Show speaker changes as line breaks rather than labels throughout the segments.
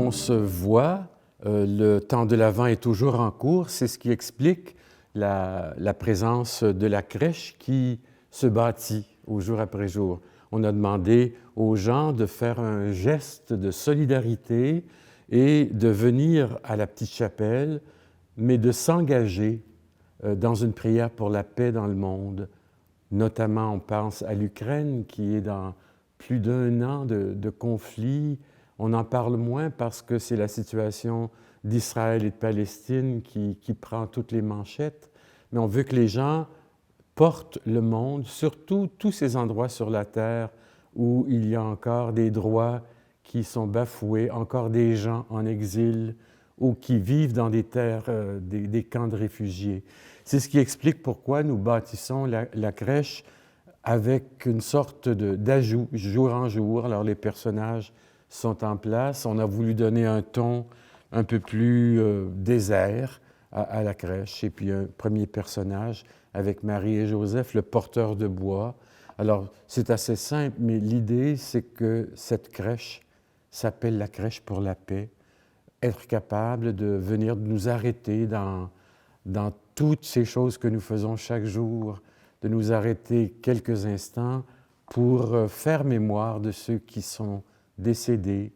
on se voit, le temps de l'Avent est toujours en cours. C'est ce qui explique la présence de la crèche qui se bâtit au jour après jour. On a demandé aux gens de faire un geste de solidarité et de venir à la petite chapelle, mais de s'engager dans une prière pour la paix dans le monde. Notamment, on pense à l'Ukraine qui est dans plus d'1 an de conflit. On en parle moins parce que c'est la situation d'Israël et de Palestine qui prend toutes les manchettes. Mais on veut que les gens portent le monde, surtout tous ces endroits sur la terre où il y a encore des droits qui sont bafoués, encore des gens en exil ou qui vivent dans des terres, des camps de réfugiés. C'est ce qui explique pourquoi nous bâtissons la crèche avec une sorte d'ajout, jour en jour. Alors les personnages sont en place. On a voulu donner un ton un peu plus désert à la crèche. Et puis un premier personnage avec Marie et Joseph, le porteur de bois. Alors c'est assez simple, mais l'idée c'est que cette crèche s'appelle la crèche pour la paix. Être capable de venir nous arrêter dans toutes ces choses que nous faisons chaque jour, de nous arrêter quelques instants pour faire mémoire de ceux qui sont décédés,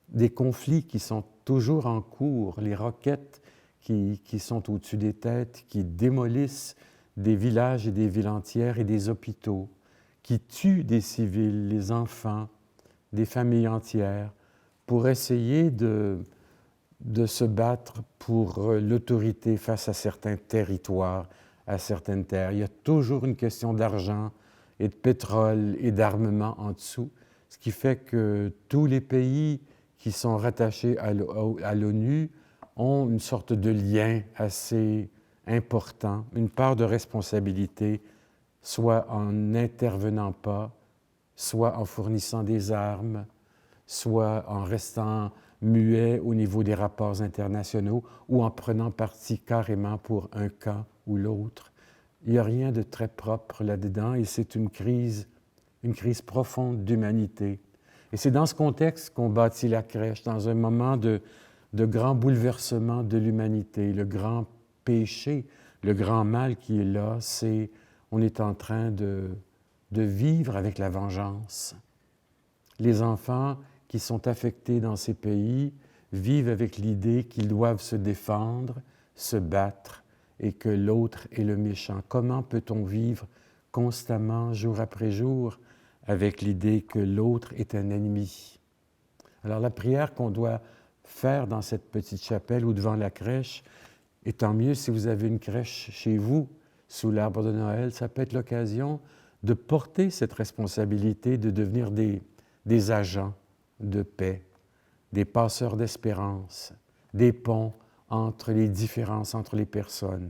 des conflits qui sont toujours en cours, les roquettes qui sont au-dessus des têtes, qui démolissent des villages et des villes entières et des hôpitaux, qui tuent des civils, les enfants, des familles entières, pour essayer de se battre pour l'autorité face à certains territoires, à certaines terres. Il y a toujours une question d'argent et de pétrole et d'armement en dessous, ce qui fait que tous les pays qui sont rattachés à l'ONU ont une sorte de lien assez important, une part de responsabilité, soit en n'intervenant pas, soit en fournissant des armes, soit en restant muet au niveau des rapports internationaux ou en prenant parti carrément pour un camp ou l'autre. Il n'y a rien de très propre là-dedans et c'est une crise profonde d'humanité. Et c'est dans ce contexte qu'on bâtit la crèche, dans un moment de grand bouleversement de l'humanité. Le grand péché, le grand mal qui est là, c'est on est en train de vivre avec la vengeance. Les enfants qui sont affectés dans ces pays vivent avec l'idée qu'ils doivent se défendre, se battre et que l'autre est le méchant. Comment peut-on vivre constamment, jour après jour, avec l'idée que l'autre est un ennemi? Alors la prière qu'on doit faire dans cette petite chapelle ou devant la crèche, et tant mieux si vous avez une crèche chez vous, sous l'arbre de Noël, ça peut être l'occasion de porter cette responsabilité de devenir des agents de paix, des passeurs d'espérance, des ponts entre les différences entre les personnes.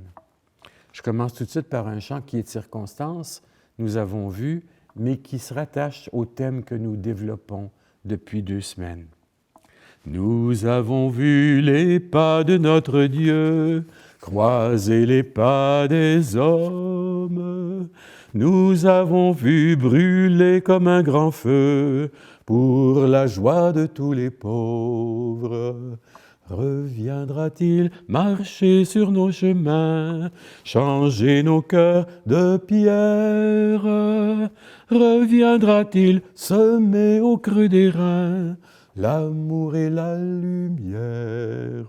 Je commence tout de suite par un chant qui est de circonstance, nous avons vu, mais qui se rattache au thème que nous développons depuis 2 semaines. Nous avons vu les pas de notre Dieu, croiser les pas des hommes. Nous avons vu brûler comme un grand feu pour la joie de tous les pauvres. Reviendra-t-il marcher sur nos chemins, changer nos cœurs de pierre? Reviendra-t-il semer au creux des reins l'amour et la lumière?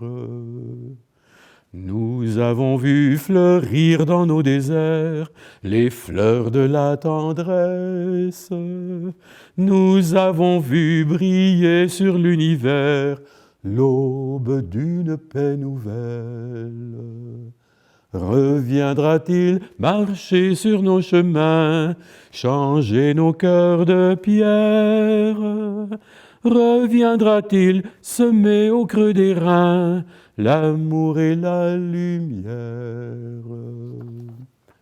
Nous avons vu fleurir dans nos déserts les fleurs de la tendresse. Nous avons vu briller sur l'univers l'aube d'une paix nouvelle. Reviendra-t-il marcher sur nos chemins, changer nos cœurs de pierre? Reviendra-t-il semer au creux des reins l'amour et la lumière?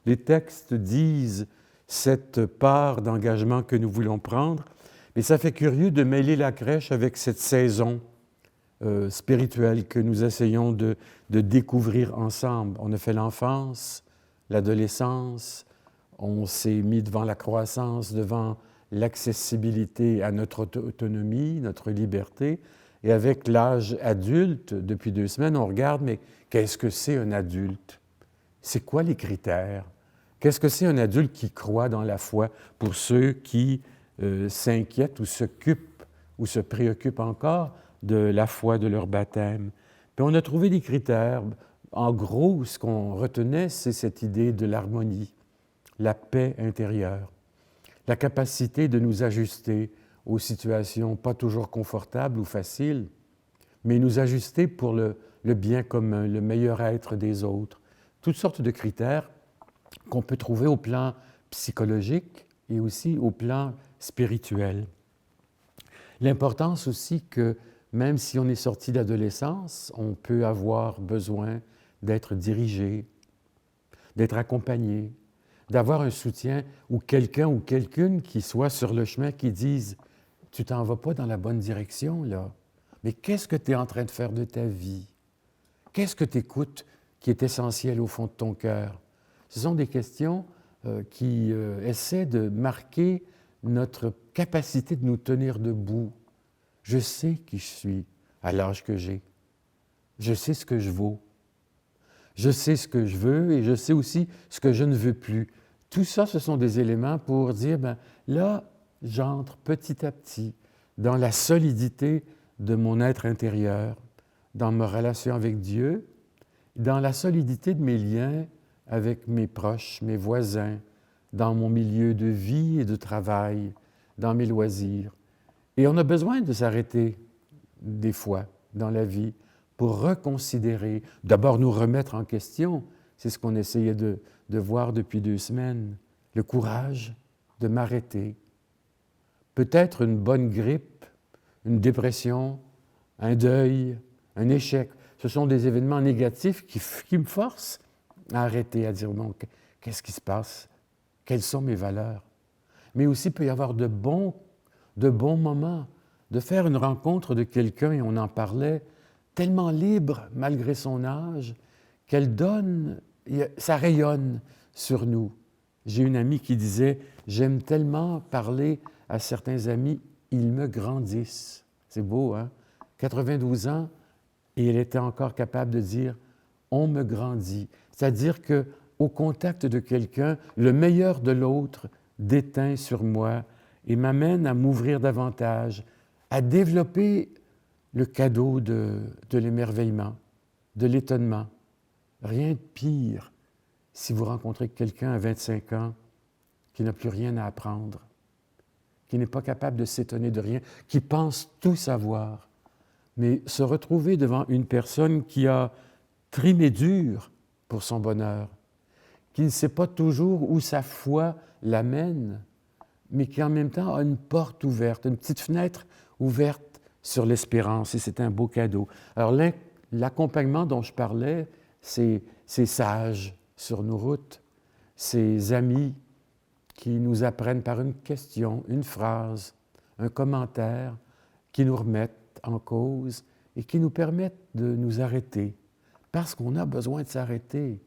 Les textes disent cette part d'engagement que nous voulons prendre, mais ça fait curieux de mêler la crèche avec cette saison spirituelle que nous essayons de découvrir ensemble. On a fait l'enfance, l'adolescence, on s'est mis devant la croissance, devant l'accessibilité à notre autonomie, notre liberté, Et avec l'âge adulte, depuis 2 semaines, on regarde, mais qu'est-ce que c'est un adulte? C'est quoi les critères? Qu'est-ce que c'est un adulte qui croit dans la foi pour ceux qui s'inquiètent ou s'occupent ou se préoccupent encore de la foi de leur baptême? Puis on a trouvé des critères. En gros, ce qu'on retenait, c'est cette idée de l'harmonie, la paix intérieure, la capacité de nous ajuster aux situations pas toujours confortables ou faciles, mais nous ajuster pour le bien commun, le meilleur être des autres. Toutes sortes de critères qu'on peut trouver au plan psychologique et aussi au plan spirituel. L'importance aussi que même si on est sorti d'adolescence, on peut avoir besoin d'être dirigé, d'être accompagné, d'avoir un soutien ou quelqu'un ou quelqu'une qui soit sur le chemin qui dise « Tu t'en vas pas dans la bonne direction, là. Mais qu'est-ce que tu es en train de faire de ta vie? Qu'est-ce que tu écoutes qui est essentiel au fond de ton cœur? » Ce sont des questions qui essaient de marquer notre capacité de nous tenir debout. Je sais qui je suis à l'âge que j'ai. Je sais ce que je vaux. Je sais ce que je veux et je sais aussi ce que je ne veux plus. Tout ça, ce sont des éléments pour dire, bien, là, j'entre petit à petit dans la solidité de mon être intérieur, dans ma relation avec Dieu, dans la solidité de mes liens avec mes proches, mes voisins, dans mon milieu de vie et de travail, dans mes loisirs. Et on a besoin de s'arrêter des fois dans la vie pour reconsidérer, d'abord nous remettre en question, c'est ce qu'on essayait de voir depuis 2 semaines, le courage de m'arrêter. Peut-être une bonne grippe, une dépression, un deuil, un échec, ce sont des événements négatifs qui me forcent à arrêter, à dire, bon, qu'est-ce qui se passe? Quelles sont mes valeurs? Mais aussi, il peut y avoir de bons moments, de faire une rencontre de quelqu'un, et on en parlait, tellement libre malgré son âge, qu'elle donne, ça rayonne sur nous. J'ai une amie qui disait « J'aime tellement parler à certains amis, ils me grandissent. » C'est beau, hein? 92 ans, et elle était encore capable de dire « On me grandit ». C'est-à-dire qu'au contact de quelqu'un, le meilleur de l'autre déteint sur moi et m'amène à m'ouvrir davantage, à développer le cadeau de l'émerveillement, de l'étonnement. Rien de pire si vous rencontrez quelqu'un à 25 ans qui n'a plus rien à apprendre, qui n'est pas capable de s'étonner de rien, qui pense tout savoir. Mais se retrouver devant une personne qui a trimé dur pour son bonheur, qui ne sait pas toujours où sa foi l'amène, mais qui en même temps a une porte ouverte, une petite fenêtre ouverte sur l'espérance, et c'est un beau cadeau. Alors l'accompagnement dont je parlais, c'est ces sages sur nos routes, ces amis qui nous apprennent par une question, une phrase, un commentaire, qui nous remettent en cause et qui nous permettent de nous arrêter, parce qu'on a besoin de s'arrêter,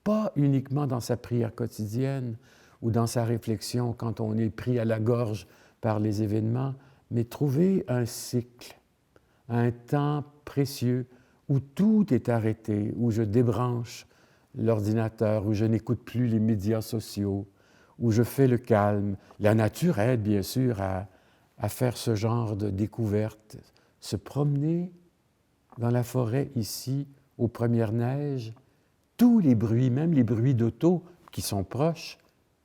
pas uniquement dans sa prière quotidienne ou dans sa réflexion quand on est pris à la gorge par les événements, mais trouver un cycle, un temps précieux où tout est arrêté, où je débranche l'ordinateur, où je n'écoute plus les médias sociaux, où je fais le calme. La nature aide, bien sûr, à faire ce genre de découverte. Se promener dans la forêt ici, aux premières neiges, tous les bruits, même les bruits d'auto qui sont proches,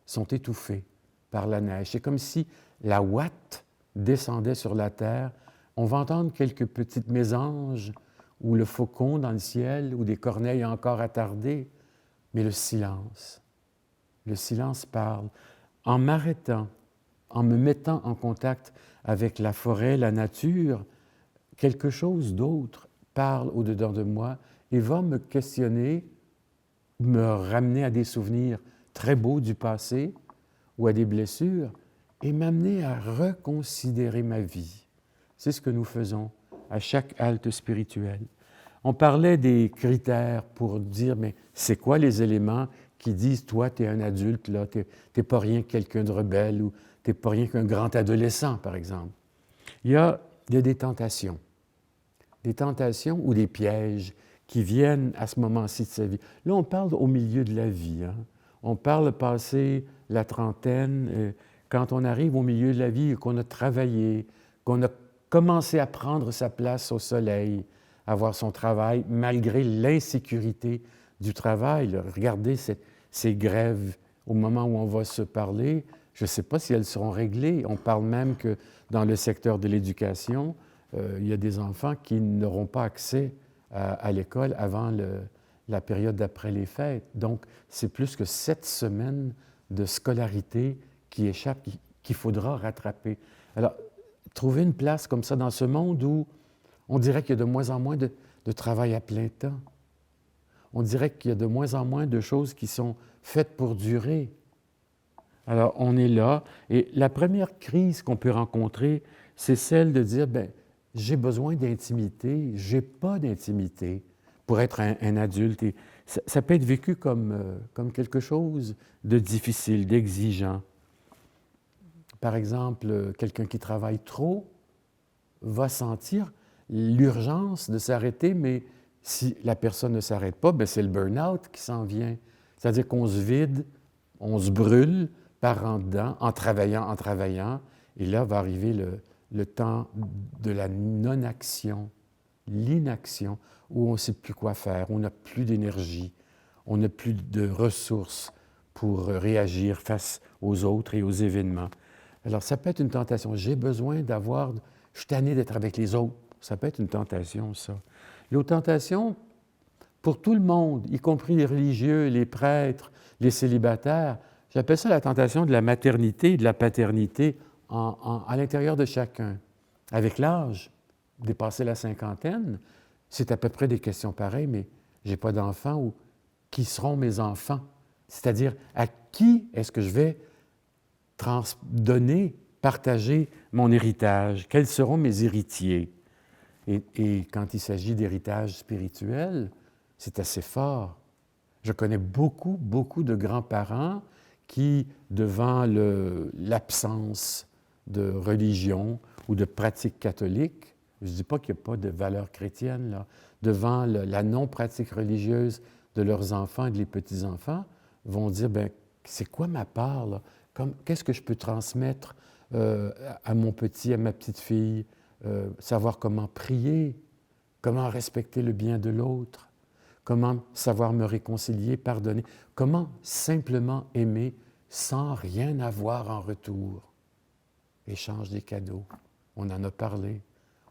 sont étouffés par la neige. C'est comme si la ouate descendait sur la terre. On va entendre quelques petites mésanges ou le faucon dans le ciel ou des corneilles encore attardées, mais le silence parle. En m'arrêtant, en me mettant en contact avec la forêt, la nature, quelque chose d'autre parle au-dedans de moi et va me questionner, me ramener à des souvenirs très beaux du passé ou à des blessures et m'amener à reconsidérer ma vie. C'est ce que nous faisons à chaque halte spirituelle. On parlait des critères pour dire, mais c'est quoi les éléments qui disent, toi, tu es un adulte, là, tu n'es pas rien que quelqu'un de rebelle ou tu n'es pas rien qu'un grand adolescent, par exemple. Il y a des tentations. des tentations ou des pièges qui viennent à ce moment-ci de sa vie. Là, on parle au milieu de la vie. Hein? On parle passer la trentaine, quand on arrive au milieu de la vie et qu'on a travaillé, qu'on a commencé à prendre sa place au soleil, à avoir son travail, malgré l'insécurité du travail. Là. Regardez ces grèves au moment où on va se parler. Je ne sais pas si elles seront réglées. On parle même que dans le secteur de l'éducation, il y a des enfants qui n'auront pas accès à l'école avant la période d'après les fêtes. Donc, c'est plus que 7 semaines de scolarité qui échappent, qu'il faudra rattraper. Alors, trouver une place comme ça dans ce monde où on dirait qu'il y a de moins en moins de travail à plein temps. On dirait qu'il y a de moins en moins de choses qui sont faites pour durer. Alors, on est là, et la première crise qu'on peut rencontrer, c'est celle de dire, bien, j'ai besoin d'intimité, j'ai pas d'intimité pour être un adulte. Et ça peut être vécu comme quelque chose de difficile, d'exigeant. Par exemple, quelqu'un qui travaille trop va sentir l'urgence de s'arrêter, mais si la personne ne s'arrête pas, bien, c'est le burn-out qui s'en vient. C'est-à-dire qu'on se vide, on se brûle par en dedans, en travaillant, et là va arriver le temps de la non-action, l'inaction, où on ne sait plus quoi faire, on n'a plus d'énergie, on n'a plus de ressources pour réagir face aux autres et aux événements. Alors, ça peut être une tentation. J'ai besoin d'avoir... Je suis tanné d'être avec les autres. Ça peut être une tentation, ça. L'autre tentation, pour tout le monde, y compris les religieux, les prêtres, les célibataires, j'appelle ça la tentation de la maternité et de la paternité à l'intérieur de chacun. Avec l'âge, dépasser la cinquantaine, c'est à peu près des questions pareilles, mais je n'ai pas d'enfants ou qui seront mes enfants? C'est-à-dire, à qui est-ce que je vais donner, partager mon héritage? Quels seront mes héritiers? Et quand il s'agit d'héritage spirituel, c'est assez fort. Je connais beaucoup de grands-parents qui, devant l'absence de religion ou de pratique catholique, je ne dis pas qu'il n'y a pas de valeur chrétienne, là, devant la non-pratique religieuse de leurs enfants et de les petits-enfants, vont dire, bien, c'est quoi ma part, là? Qu'est-ce que je peux transmettre à mon petit, à ma petite fille? Savoir comment prier, comment respecter le bien de l'autre, comment savoir me réconcilier, pardonner, comment simplement aimer sans rien avoir en retour. Échange des cadeaux, on en a parlé.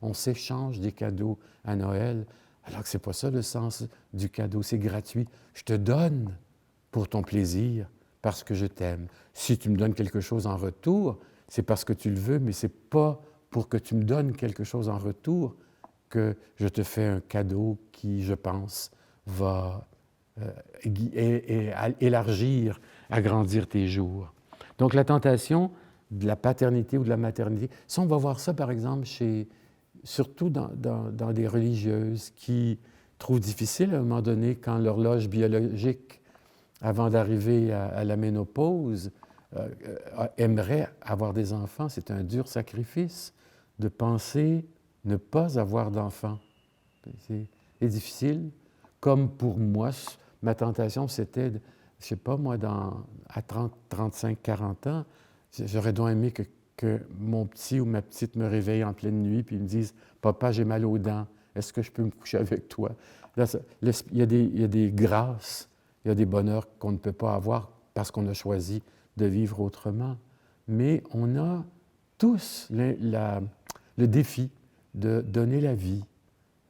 On s'échange des cadeaux à Noël, alors que ce n'est pas ça le sens du cadeau, c'est gratuit. Je te donne pour ton plaisir, parce que je t'aime. Si tu me donnes quelque chose en retour, c'est parce que tu le veux, mais ce n'est pas pour que tu me donnes quelque chose en retour que je te fais un cadeau qui, je pense, va élargir, agrandir tes jours. Donc, la tentation de la paternité ou de la maternité, ça, on va voir ça, par exemple, surtout dans des religieuses qui trouvent difficile, à un moment donné, quand l'horloge biologique, avant d'arriver à la ménopause, aimerait avoir des enfants. C'est un dur sacrifice de penser ne pas avoir d'enfants. C'est difficile. Comme pour moi, ma tentation, c'était, je ne sais pas, moi, à 30, 35, 40 ans, j'aurais donc aimé que mon petit ou ma petite me réveille en pleine nuit puis me dise « Papa, j'ai mal aux dents, est-ce que je peux me coucher avec toi? » Là, il y a des grâces, il y a des bonheurs qu'on ne peut pas avoir parce qu'on a choisi de vivre autrement. Mais on a tous le défi de donner la vie,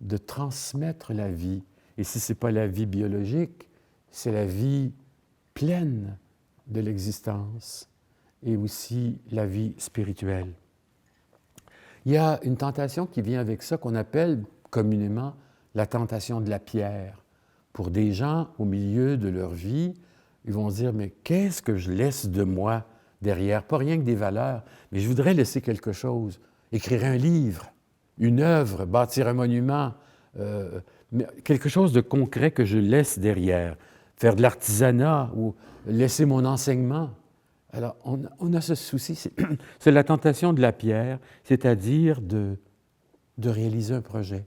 de transmettre la vie. Et si ce n'est pas la vie biologique, c'est la vie pleine de l'existence et aussi la vie spirituelle. Il y a une tentation qui vient avec ça qu'on appelle communément la tentation de la pierre. Pour des gens au milieu de leur vie, ils vont se dire, mais qu'est-ce que je laisse de moi derrière? Pas rien que des valeurs, mais je voudrais laisser quelque chose. Écrire un livre, une œuvre, bâtir un monument, quelque chose de concret que je laisse derrière. Faire de l'artisanat ou laisser mon enseignement. Alors, on a ce souci, c'est la tentation de la pierre, c'est-à-dire de réaliser un projet,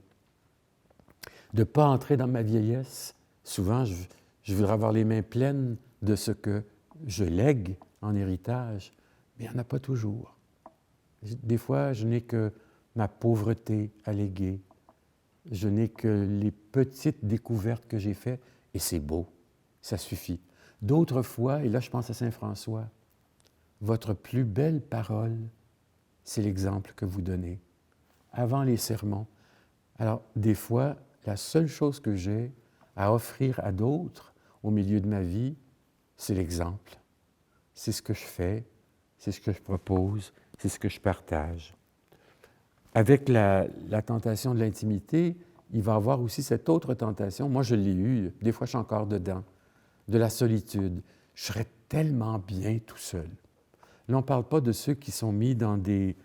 de ne pas entrer dans ma vieillesse. Souvent, je voudrais avoir les mains pleines de ce que je lègue en héritage, mais il n'y en a pas toujours. Des fois, je n'ai que ma pauvreté à léguer. Je n'ai que les petites découvertes que j'ai faites, et c'est beau, ça suffit. D'autres fois, et là je pense à Saint François, votre plus belle parole, c'est l'exemple que vous donnez, avant les sermons. Alors, des fois, la seule chose que j'ai à offrir à d'autres au milieu de ma vie, c'est l'exemple. C'est ce que je fais, c'est ce que je propose, c'est ce que je partage. Avec la tentation de l'intimité, il va y avoir aussi cette autre tentation, moi je l'ai eue, des fois je suis encore dedans, de la solitude. Je serais tellement bien tout seul. Là, on ne parle pas de ceux qui sont mis dans des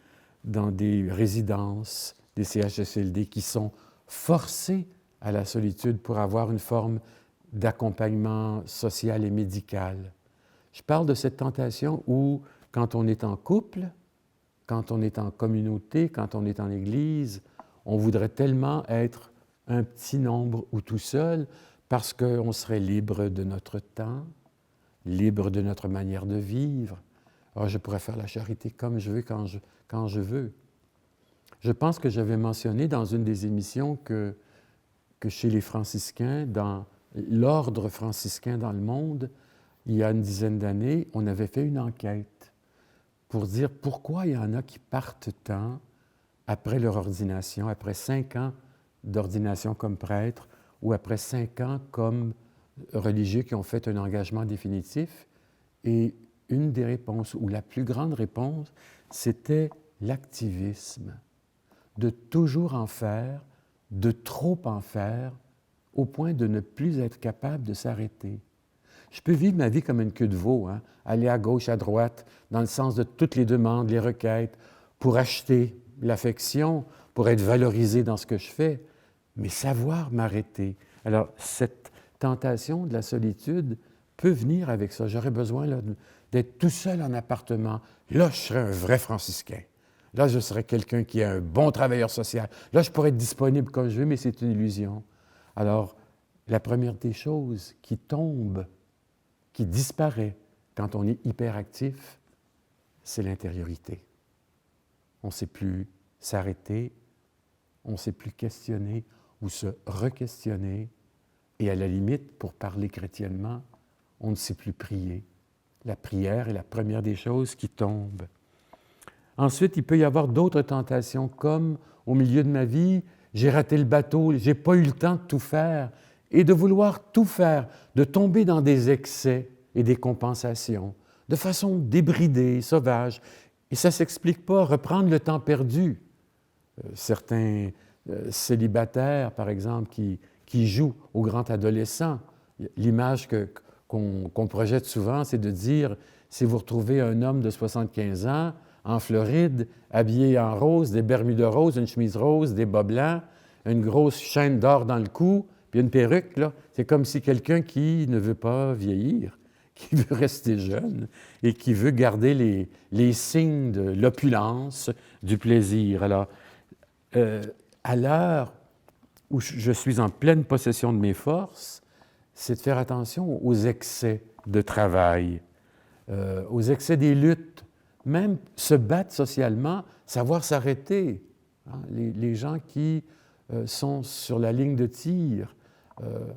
résidences, des CHSLD, qui sont forcés à la solitude pour avoir une forme d'accompagnement social et médical. Je parle de cette tentation où, quand on est en couple, quand on est en communauté, quand on est en Église, on voudrait tellement être un petit nombre ou tout seul parce qu'on serait libre de notre temps, libre de notre manière de vivre. Alors, je pourrais faire la charité comme je veux, quand je veux. Je pense que j'avais mentionné dans une des émissions que chez les franciscains, dans l'ordre franciscain dans le monde, il y a une dizaine d'années, on avait fait une enquête pour dire pourquoi il y en a qui partent tant après leur ordination, après 5 ans d'ordination comme prêtre ou après 5 ans comme religieux qui ont fait un engagement définitif. Et une des réponses, ou la plus grande réponse, c'était l'activisme. De toujours en faire, de trop en faire, au point de ne plus être capable de s'arrêter. Je peux vivre ma vie comme une queue de veau, aller à gauche, à droite, dans le sens de toutes les demandes, les requêtes, pour acheter l'affection, pour être valorisé dans ce que je fais, mais savoir m'arrêter. Alors, cette tentation de la solitude peut venir avec ça. J'aurais besoin là, d'être tout seul en appartement. Là, je serais un vrai franciscain. Là, je serais quelqu'un qui est un bon travailleur social. Là, je pourrais être disponible comme je veux, mais c'est une illusion. Alors, la première des choses qui tombe, qui disparaît quand on est hyperactif, c'est l'intériorité. On ne sait plus s'arrêter, on ne sait plus questionner ou se re-questionner, et à la limite, pour parler chrétiennement, on ne sait plus prier. La prière est la première des choses qui tombent. Ensuite, il peut y avoir d'autres tentations, comme au milieu de ma vie, j'ai raté le bateau, je n'ai pas eu le temps de tout faire, et de vouloir tout faire, de tomber dans des excès et des compensations, de façon débridée, sauvage. Et ça ne s'explique pas, reprendre le temps perdu. Certains célibataires, par exemple, qui jouent au grand adolescent, l'image qu'on projette souvent, c'est de dire, si vous retrouvez un homme de 75 ans, en Floride, habillé en rose, des bermudes roses, une chemise rose, des bas blancs, une grosse chaîne d'or dans le cou, puis une perruque, là, c'est comme si quelqu'un qui ne veut pas vieillir, qui veut rester jeune et qui veut garder les signes de l'opulence, du plaisir. Alors, à l'heure où je suis en pleine possession de mes forces, c'est de faire attention aux excès de travail, aux excès des luttes, même se battre socialement, savoir s'arrêter. Les gens qui sont sur la ligne de tir,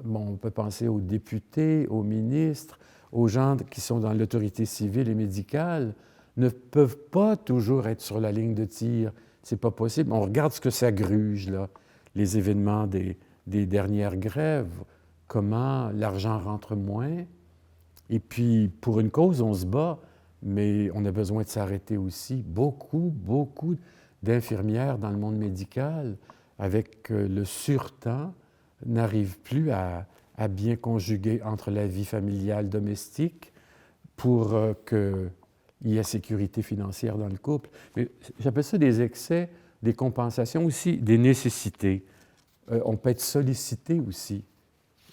on peut penser aux députés, aux ministres, aux gens qui sont dans l'autorité civile et médicale, ne peuvent pas toujours être sur la ligne de tir. C'est pas possible. On regarde ce que ça gruge, là, les événements des dernières grèves, comment l'argent rentre moins. Et puis, pour une cause, on se bat, mais on a besoin de s'arrêter aussi. Beaucoup d'infirmières dans le monde médical, avec le surtemps, n'arrivent plus à bien conjuguer entre la vie familiale domestique pour qu'il y ait sécurité financière dans le couple. Mais j'appelle ça des excès, des compensations aussi, des nécessités. On peut être sollicité aussi.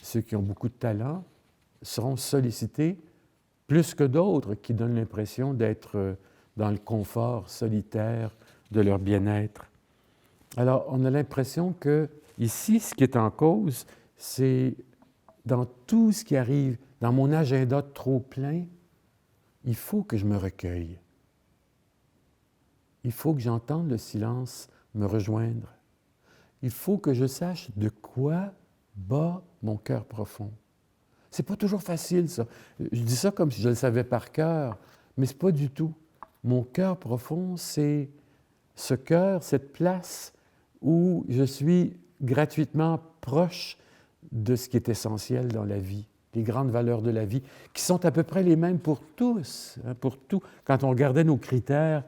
Ceux qui ont beaucoup de talent seront sollicités plus que d'autres qui donnent l'impression d'être dans le confort solitaire de leur bien-être. Alors, on a l'impression que Ici, ce qui est en cause, c'est dans tout ce qui arrive, dans mon agenda trop plein, il faut que je me recueille. Il faut que j'entende le silence me rejoindre. Il faut que je sache de quoi bat mon cœur profond. C'est pas toujours facile, ça. Je dis ça comme si je le savais par cœur, mais c'est pas du tout. Mon cœur profond, c'est ce cœur, cette place où je suis gratuitement proche de ce qui est essentiel dans la vie, les grandes valeurs de la vie, qui sont à peu près les mêmes pour tous, hein, pour tout. Quand on regardait nos critères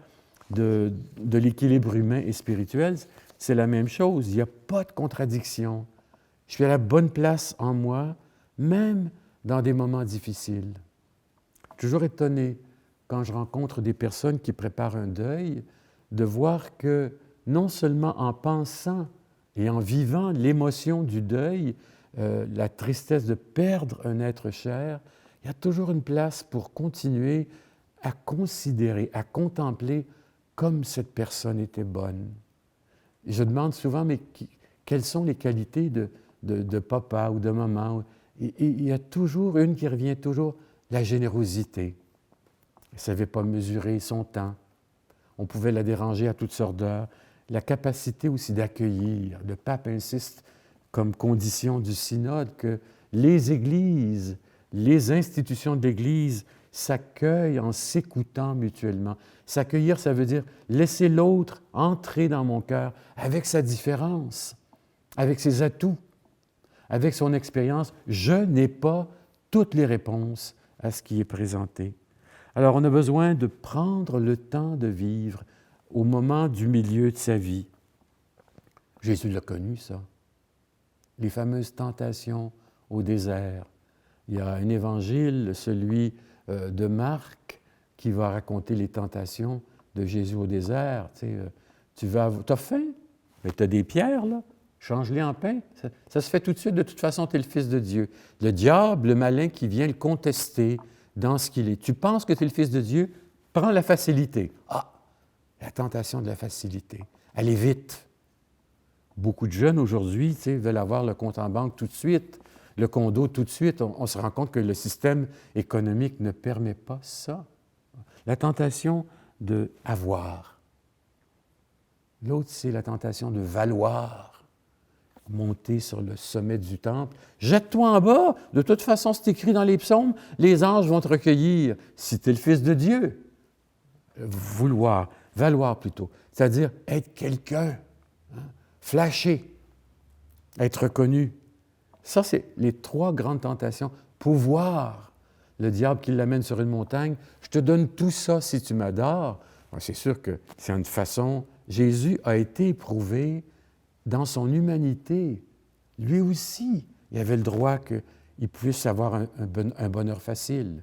de l'équilibre humain et spirituel, c'est la même chose. Il n'y a pas de contradiction. Je suis à la bonne place en moi, même dans des moments difficiles. Toujours étonné, quand je rencontre des personnes qui préparent un deuil, de voir que non seulement en pensant et en vivant l'émotion du deuil, la tristesse de perdre un être cher, il y a toujours une place pour continuer à considérer, à contempler comme cette personne était bonne. Et je demande souvent, mais quelles sont les qualités de papa ou de maman? Et il y a toujours une qui revient toujours, la générosité. Elle ne savait pas mesurer son temps. On pouvait la déranger à toutes sortes d'heures. La capacité aussi d'accueillir. Le pape insiste comme condition du synode que les églises, les institutions de l'Église s'accueillent en s'écoutant mutuellement. S'accueillir, ça veut dire laisser l'autre entrer dans mon cœur avec sa différence, avec ses atouts, avec son expérience. Je n'ai pas toutes les réponses à ce qui est présenté. Alors, on a besoin de prendre le temps de vivre au moment du milieu de sa vie. Jésus l'a connu, ça. Les fameuses tentations au désert. Il y a un évangile, celui de Marc, qui va raconter les tentations de Jésus au désert. Tu as faim? Mais tu as des pierres, là. Change-les en pain. Ça se fait tout de suite. De toute façon, tu es le Fils de Dieu. Le diable, le malin qui vient le contester dans ce qu'il est. Tu penses que tu es le Fils de Dieu? Prends la facilité. Ah! La tentation de la facilité. Allez vite. Beaucoup de jeunes aujourd'hui veulent avoir le compte en banque tout de suite, le condo tout de suite. On se rend compte que le système économique ne permet pas ça. La tentation de avoir. L'autre, c'est la tentation de valoir. Monter sur le sommet du temple. Jette-toi en bas. De toute façon, c'est écrit dans les psaumes, les anges vont te recueillir. Si tu es le Fils de Dieu. Vouloir, valoir plutôt. C'est-à-dire être quelqu'un. Flasher, être reconnu. Ça, c'est les trois grandes tentations. Pouvoir, le diable qui l'amène sur une montagne, je te donne tout ça si tu m'adores. C'est sûr que c'est une façon... Jésus a été éprouvé dans son humanité. Lui aussi, il avait le droit qu'il puisse avoir un bonheur facile,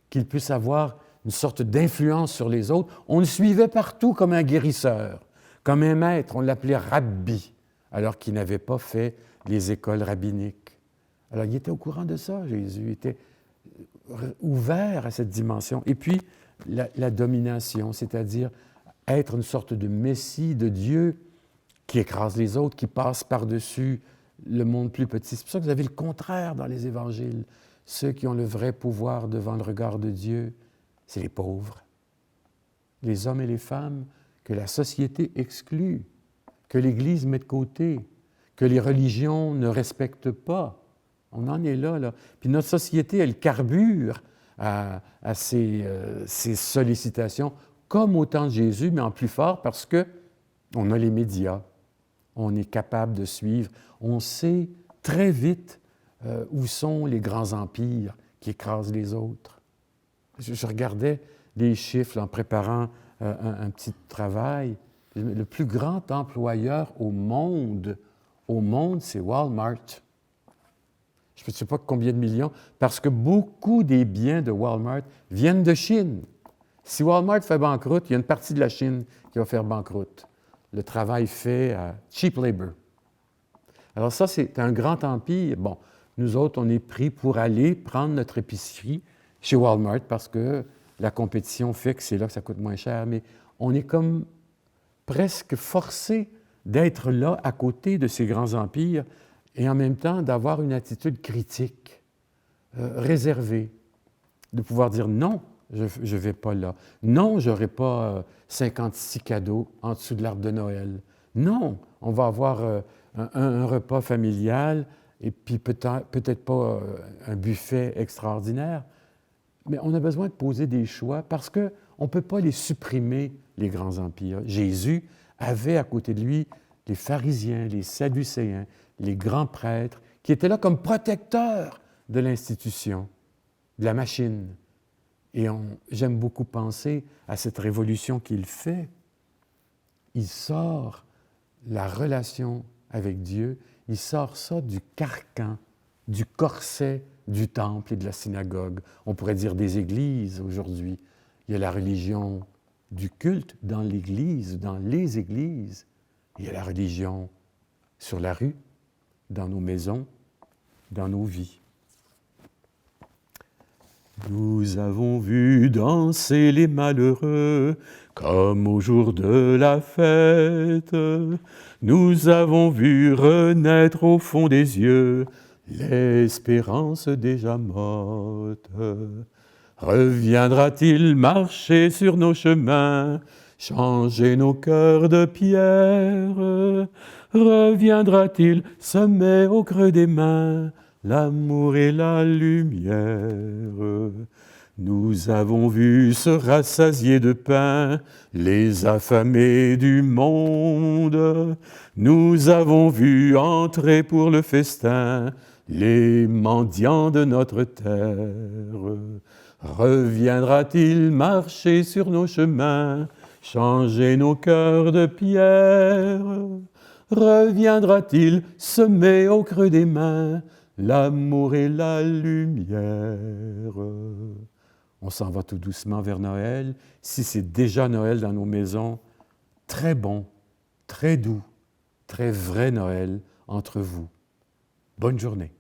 qu'il puisse avoir une sorte d'influence sur les autres. On le suivait partout comme un guérisseur, comme un maître. On l'appelait rabbi, alors qu'il n'avait pas fait les écoles rabbiniques. Alors, il était au courant de ça, Jésus. Il était ouvert à cette dimension. Et puis, la domination, c'est-à-dire être une sorte de messie de Dieu qui écrase les autres, qui passe par-dessus le monde plus petit. C'est pour ça que vous avez le contraire dans les évangiles. Ceux qui ont le vrai pouvoir devant le regard de Dieu, c'est les pauvres, les hommes et les femmes que la société exclut, que l'Église met de côté, que les religions ne respectent pas. On en est là. Puis notre société, elle carbure à ces sollicitations, comme au temps de Jésus, mais en plus fort parce qu'on a les médias. On est capable de suivre. On sait très vite où sont les grands empires qui écrasent les autres. Je regardais les chiffres en préparant un petit travail. Le plus grand employeur au monde, c'est Walmart. Je ne sais pas combien de millions, parce que beaucoup des biens de Walmart viennent de Chine. Si Walmart fait banqueroute, il y a une partie de la Chine qui va faire banqueroute. Le travail fait à cheap labor. Alors ça, c'est un grand empire. Bon, nous autres, on est pris pour aller prendre notre épicerie chez Walmart parce que la compétition fait que c'est là que ça coûte moins cher, mais on est comme presque forcé d'être là à côté de ces grands empires et en même temps d'avoir une attitude critique, réservée, de pouvoir dire non, je ne vais pas là. Non, je n'aurai pas 56 cadeaux en dessous de l'arbre de Noël. Non, on va avoir un repas familial et puis peut-être pas un buffet extraordinaire, mais on a besoin de poser des choix parce qu'on ne peut pas les supprimer, les grands empires. Jésus avait à côté de lui les pharisiens, les sadducéens, les grands prêtres, qui étaient là comme protecteurs de l'institution, de la machine. Et j'aime beaucoup penser à cette révolution qu'il fait. Il sort la relation avec Dieu, il sort ça du carcan, du corset du temple et de la synagogue. On pourrait dire des églises aujourd'hui. Il y a la religion du culte dans l'Église, dans les églises. Il y a la religion sur la rue, dans nos maisons, dans nos vies. Nous avons vu danser les malheureux comme au jour de la fête. Nous avons vu renaître au fond des yeux l'espérance déjà morte. Reviendra-t-il marcher sur nos chemins, changer nos cœurs de pierre? Reviendra-t-il semer au creux des mains l'amour et la lumière? Nous avons vu se rassasier de pain les affamés du monde. Nous avons vu entrer pour le festin les mendiants de notre terre. Reviendra-t-il marcher sur nos chemins, changer nos cœurs de pierre? Reviendra-t-il semer au creux des mains l'amour et la lumière? On s'en va tout doucement vers Noël. Si c'est déjà Noël dans nos maisons, très bon, très doux, très vrai Noël entre vous. Bonne journée.